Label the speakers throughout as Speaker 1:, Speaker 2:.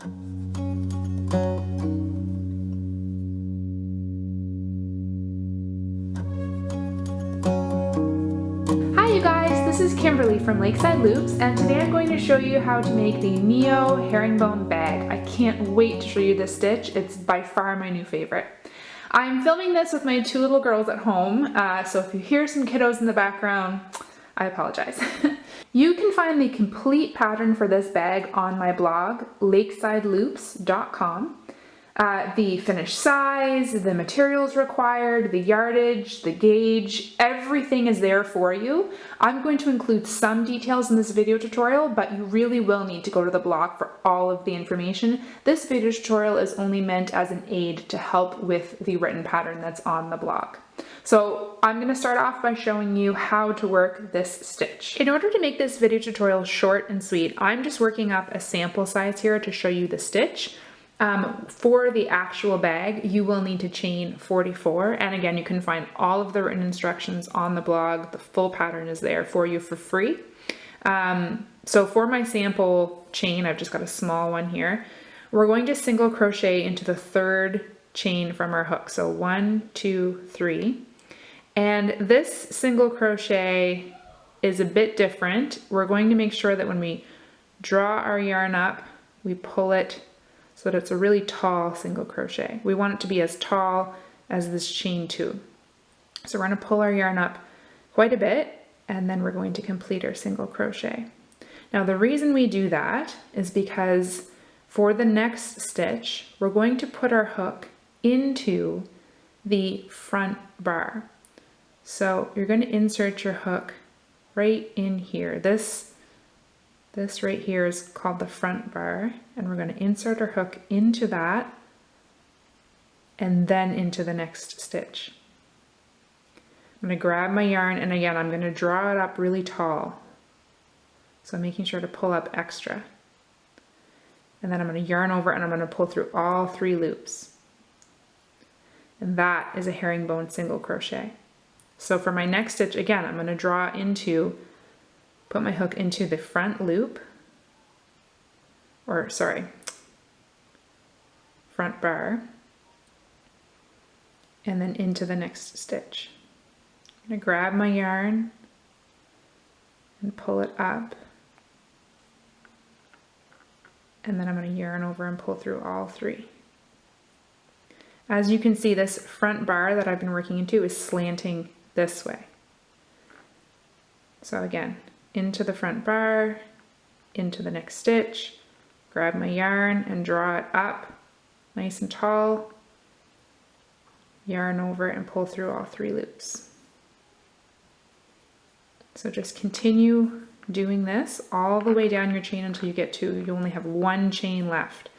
Speaker 1: Hi you guys, this is Kimberly from Lakeside Loops, and today I'm going to show you how to make the Neo herringbone bag. I can't wait to show you this stitch. It's by far my new favorite. I'm filming this with my two little girls at home, so if you hear some kiddos in the background, I apologize. You can find the complete pattern for this bag on my blog, lakesideloops.com. The finished size, the materials required, the yardage, the gauge, everything is there for you. I'm going to include some details in this video tutorial, but you really will need to go to the blog for all of the information. This video tutorial is only meant as an aid to help with the written pattern that's on the blog. So I'm going to start off by showing you how to work this stitch. In order to make this video tutorial short and sweet, I'm just working up a sample size here to show you the stitch. For the actual bag, you will need to chain 44, and again, you can find all of the written instructions on the blog. The full pattern is there for you for free. So for my sample chain, I've just got a small one here. We're going to single crochet into the third chain from our hook. So 1, 2, 3. And this single crochet is a bit different. We're going to make sure that when we draw our yarn up, we pull it so that it's a really tall single crochet. We want it to be as tall as this chain 2. So we're going to pull our yarn up quite a bit, and then we're going to complete our single crochet. Now the reason we do that is because for the next stitch, we're going to put our hook into the front bar. So you're going to insert your hook right in here. This right here is called the front bar, and we're going to insert our hook into that and then into the next stitch. I'm going to grab my yarn, and again, I'm going to draw it up really tall. So I'm making sure to pull up extra. And then I'm going to yarn over and I'm going to pull through all 3 loops. And that is a herringbone single crochet. So for my next stitch, again, I'm going to put my hook into the front loop, front bar, and then into the next stitch. I'm going to grab my yarn and pull it up, and then I'm going to yarn over and pull through all 3. As you can see, this front bar that I've been working into is slanting this way. So again, into the front bar, into the next stitch, grab my yarn and draw it up nice and tall, yarn over and pull through all 3 loops. So just continue doing this all the way down your chain until you get to, you only have 1 chain left.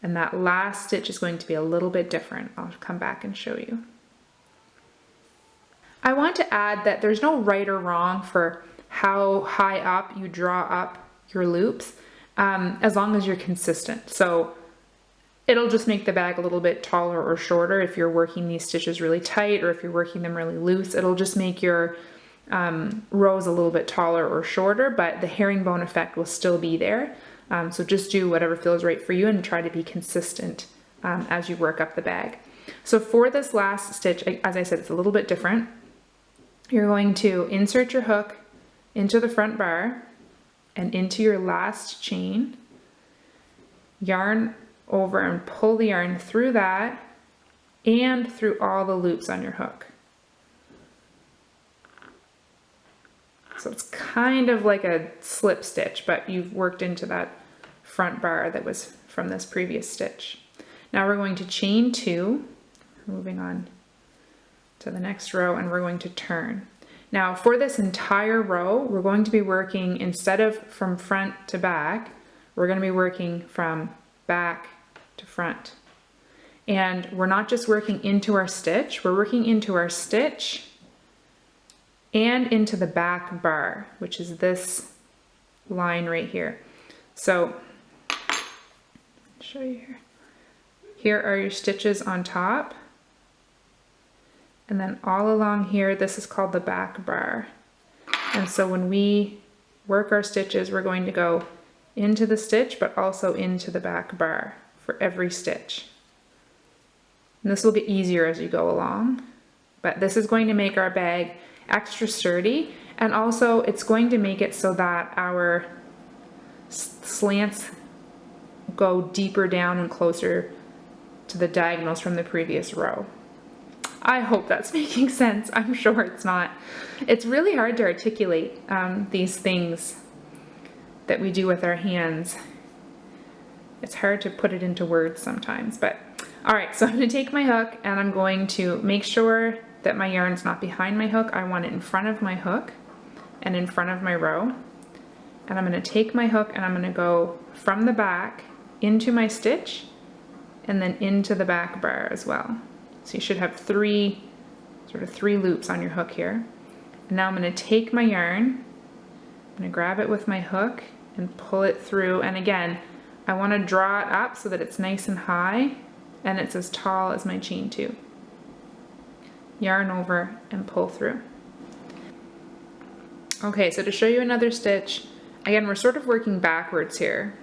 Speaker 1: And that last stitch is going to be a little bit different. I'll come back and show you. I want to add that there's no right or wrong for how high up you draw up your loops, as long as you're consistent. So it'll just make the bag a little bit taller or shorter if you're working these stitches really tight, or if you're working them really loose. It'll just make your rows a little bit taller or shorter, but the herringbone effect will still be there. So just do whatever feels right for you and try to be consistent as you work up the bag. So for this last stitch, as I said, it's a little bit different. You're going to insert your hook into the front bar and into your last chain, yarn over and pull the yarn through that and through all the loops on your hook. So it's kind of like a slip stitch, but you've worked into that front bar that was from this previous stitch. Now we're going to chain 2, moving on to the next row, and we're going to turn. Now for this entire row, we're going to be working, instead of from front to back, we're going to be working from back to front. And we're not just working into our stitch, we're working into our stitch and into the back bar, which is this line right here. So, I'll show you here. Here are your stitches on top. And then all along here, this is called the back bar. And so when we work our stitches, we're going to go into the stitch, but also into the back bar for every stitch. And this will get easier as you go along, but this is going to make our bag extra sturdy, and also it's going to make it so that our slants go deeper down and closer to the diagonals from the previous row. I hope that's making sense. I'm sure it's not. It's really hard to articulate these things that we do with our hands. It's hard to put it into words sometimes, but all right, so I'm going to take my hook and I'm going to make sure that my yarn's not behind my hook. I want it in front of my hook and in front of my row. And I'm going to take my hook and I'm going to go from the back into my stitch and then into the back bar as well. So you should have three loops on your hook here. And now I'm going to take my yarn, I'm going to grab it with my hook and pull it through. And again, I want to draw it up so that it's nice and high and it's as tall as my chain 2. Yarn over and pull through. Okay, so to show you another stitch, again, we're sort of working backwards here.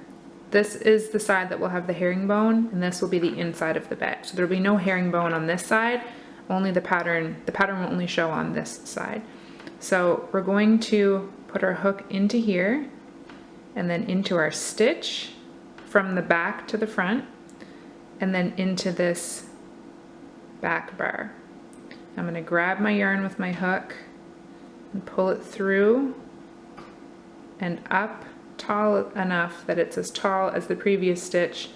Speaker 1: This is the side that will have the herringbone, and this will be the inside of the bag. So there'll be no herringbone on this side, only the pattern will only show on this side. So we're going to put our hook into here, and then into our stitch from the back to the front, and then into this back bar. I'm going to grab my yarn with my hook and pull it through and up tall enough that it's as tall as the previous stitch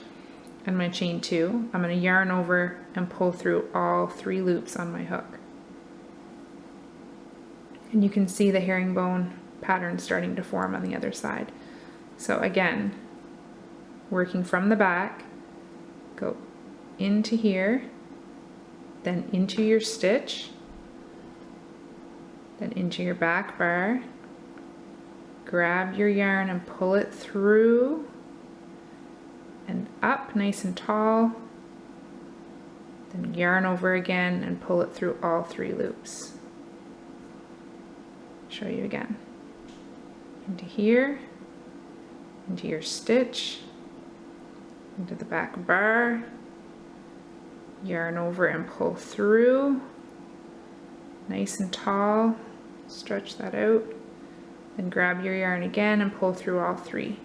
Speaker 1: and my chain 2. I'm going to yarn over and pull through all 3 loops on my hook. And you can see the herringbone pattern starting to form on the other side. So again, working from the back, go into here, then into your stitch, then into your back bar, grab your yarn and pull it through and up nice and tall, then yarn over again and pull it through all 3 loops. Show you again. Into here, into your stitch, into the back bar, yarn over and pull through, nice and tall, stretch that out, then grab your yarn again and pull through all 3.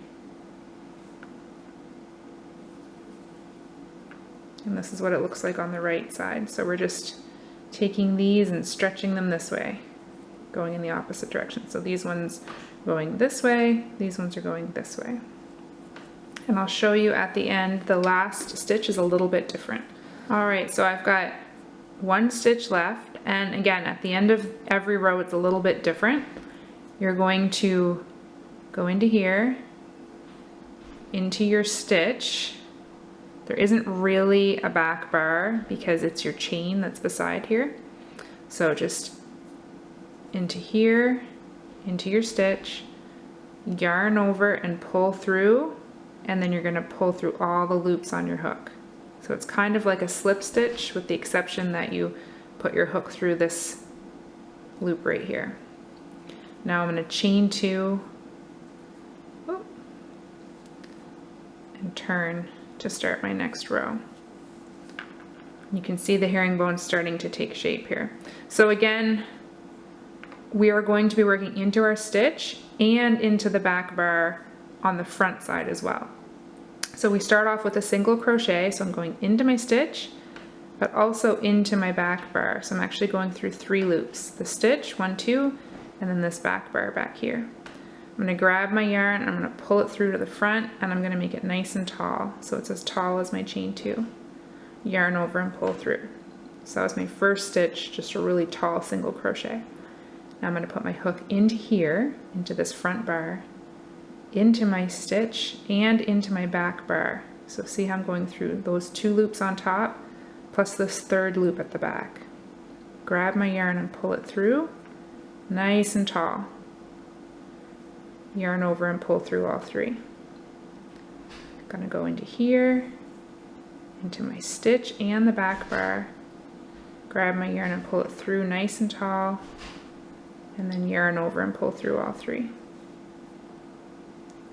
Speaker 1: And this is what it looks like on the right side. So we're just taking these and stretching them this way, going in the opposite direction. So these ones going this way, these ones are going this way. And I'll show you at the end, the last stitch is a little bit different. All right, so I've got 1 stitch left, and again, at the end of every row, it's a little bit different. You're going to go into here, into your stitch. There isn't really a back bar because it's your chain that's beside here. So just into here, into your stitch, yarn over and pull through, and then you're going to pull through all the loops on your hook. So it's kind of like a slip stitch with the exception that you put your hook through this loop right here. Now I'm going to chain 2 and turn to start my next row. You can see the herringbone starting to take shape here. So again, we are going to be working into our stitch and into the back bar on the front side as well. So we start off with a single crochet, so I'm going into my stitch, but also into my back bar. So I'm actually going through 3 loops, the stitch, 1, 2, and then this back bar back here. I'm going to grab my yarn, and I'm going to pull it through to the front, and I'm going to make it nice and tall, so it's as tall as my chain 2. Yarn over and pull through. So that was my first stitch, just a really tall single crochet. Now I'm going to put my hook into here, into this front bar, into my stitch, and into my back bar. So see how I'm going through those 2 loops on top, plus this 3rd loop at the back. Grab my yarn and pull it through, nice and tall. Yarn over and pull through all 3. I'm gonna go into here, into my stitch and the back bar, grab my yarn and pull it through nice and tall, and then yarn over and pull through all 3.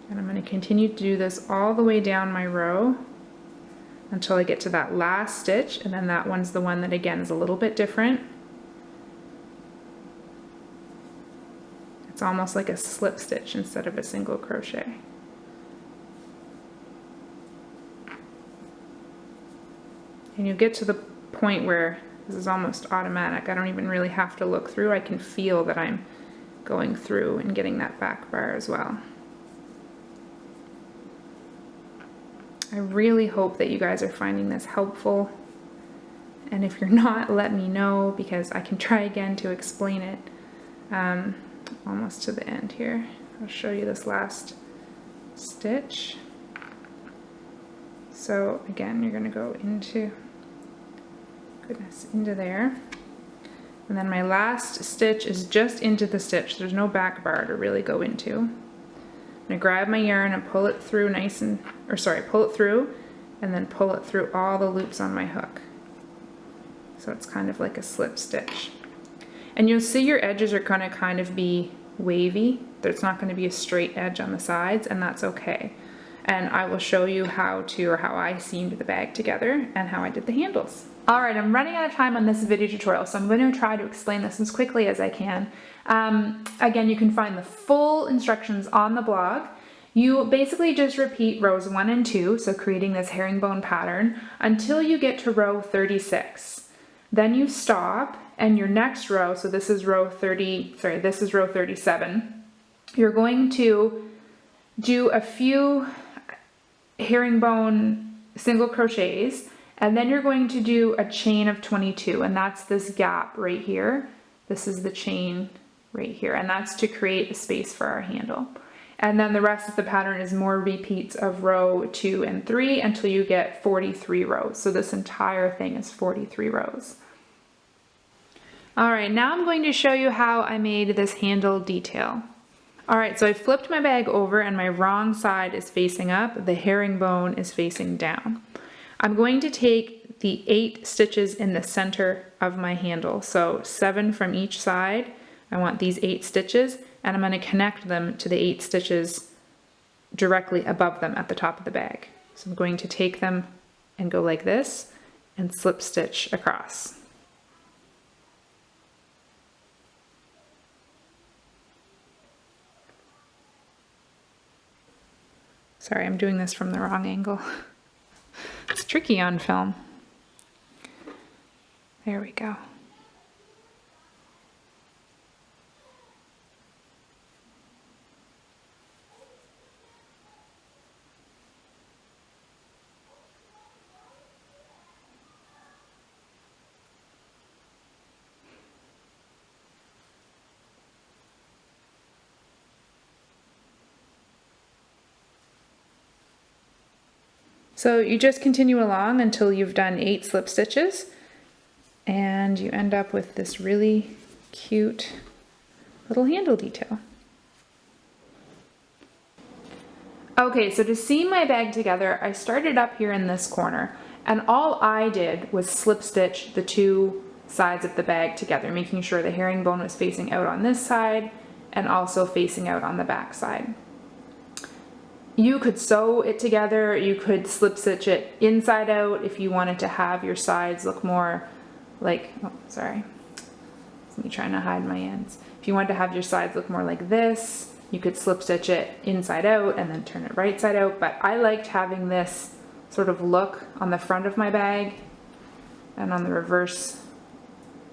Speaker 1: And I'm going to continue to do this all the way down my row until I get to that last stitch, and then that one's the one that again is a little bit different. It's almost like a slip stitch instead of a single crochet. And you'll get to the point where this is almost automatic. I don't even really have to look through. I can feel that I'm going through and getting that back bar as well. I really hope that you guys are finding this helpful, and if you're not, let me know because I can try again to explain it. Almost to the end here. I'll show you this last stitch. So again, you're going to go into, into there, and then my last stitch is just into the stitch. There's no back bar to really go into. I'm going to grab my yarn and pull it through nice and, pull it through and then pull it through all the loops on my hook. So it's kind of like a slip stitch. And you'll see your edges are going to kind of be wavy. There's not going to be a straight edge on the sides, and that's okay. And I will show you how I seamed the bag together and how I did the handles. Alright, I'm running out of time on this video tutorial, so I'm going to try to explain this as quickly as I can. Again, you can find the full instructions on the blog. You basically just repeat rows 1 and 2, so creating this herringbone pattern, until you get to row 36. Then you stop, and your next row, so this is row 37, you're going to do a few herringbone single crochets, and then you're going to do a chain of 22, and that's this gap right here. This is the chain right here, and that's to create a space for our handle. And then the rest of the pattern is more repeats of row 2 and 3 until you get 43 rows. So this entire thing is 43 rows. Alright, now I'm going to show you how I made this handle detail. Alright, so I flipped my bag over and my wrong side is facing up, the herringbone is facing down. I'm going to take the 8 stitches in the center of my handle, so 7 from each side. I want these 8 stitches, and I'm going to connect them to the 8 stitches directly above them at the top of the bag. So I'm going to take them and go like this and slip stitch across. Sorry, I'm doing this from the wrong angle. It's tricky on film. There we go. So you just continue along until you've done 8 slip stitches, and you end up with this really cute little handle detail. Okay, so to seam my bag together, I started up here in this corner, and all I did was slip stitch the 2 sides of the bag together, making sure the herringbone was facing out on this side and also facing out on the back side. You could sew it together, you could slip stitch it inside out if you wanted to have your sides look more like, oh, sorry, it's me trying to hide my ends. If you wanted to have your sides look more like this, you could slip stitch it inside out and then turn it right side out, but I liked having this sort of look on the front of my bag, and on the reverse,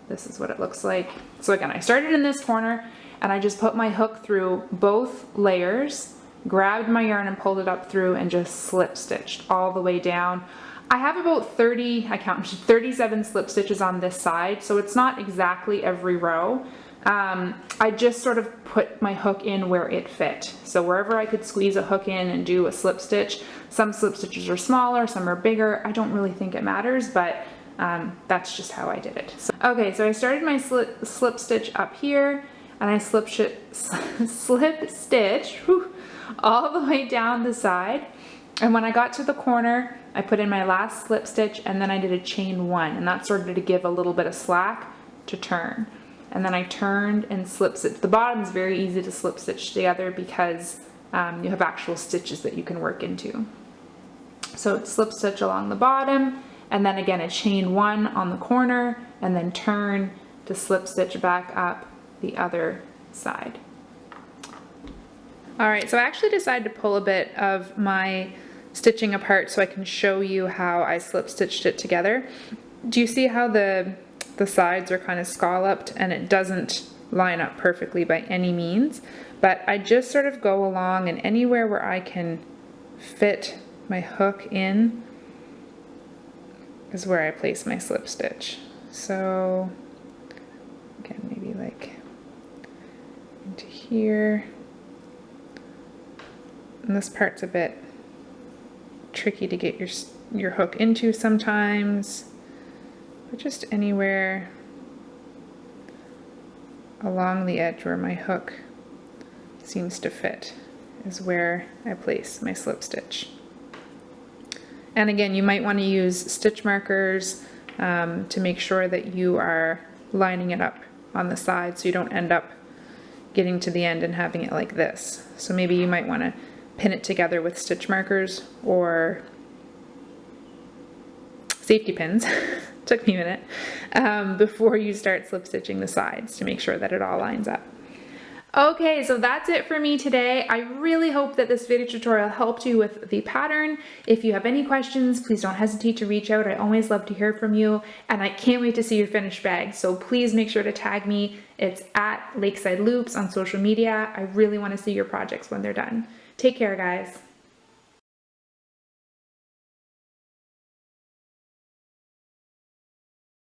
Speaker 1: this is what it looks like. So again, I started in this corner and I just put my hook through both layers, grabbed my yarn and pulled it up through and just slip stitched all the way down. I have about 37 slip stitches on this side, so it's not exactly every row. I just sort of put my hook in where it fit. So wherever I could squeeze a hook in and do a slip stitch, some slip stitches are smaller, some are bigger. I don't really think it matters, but that's just how I did it. So, okay, so I started my slip stitch up here, and I slip stitch all the way down the side, and when I got to the corner I put in my last slip stitch, and then I did a chain 1, and that's sort of to give a little bit of slack to turn, and then I turned and slip stitched. The bottom is very easy to slip stitch together because you have actual stitches that you can work into. So slip stitch along the bottom, and then again a chain 1 on the corner, and then turn to slip stitch back up the other side. All right, so I actually decided to pull a bit of my stitching apart so I can show you how I slip stitched it together. Do you see how the sides are kind of scalloped, and it doesn't line up perfectly by any means, but I just sort of go along, and anywhere where I can fit my hook in is where I place my slip stitch. So again, maybe like into here. And this part's a bit tricky to get your hook into sometimes, but just anywhere along the edge where my hook seems to fit is where I place my slip stitch. And again, you might want to use stitch markers to make sure that you are lining it up on the side so you don't end up getting to the end and having it like this. So maybe you might want to pin it together with stitch markers or safety pins. Took me a minute before you start slip stitching the sides to make sure that it all lines up. Okay, so that's it for me today. I really hope that this video tutorial helped you with the pattern. If you have any questions, please don't hesitate to reach out. I always love to hear from you, and I can't wait to see your finished bag. So please make sure to tag me. It's at Lakeside Loops on social media. I really want to see your projects when they're done. Take care, guys.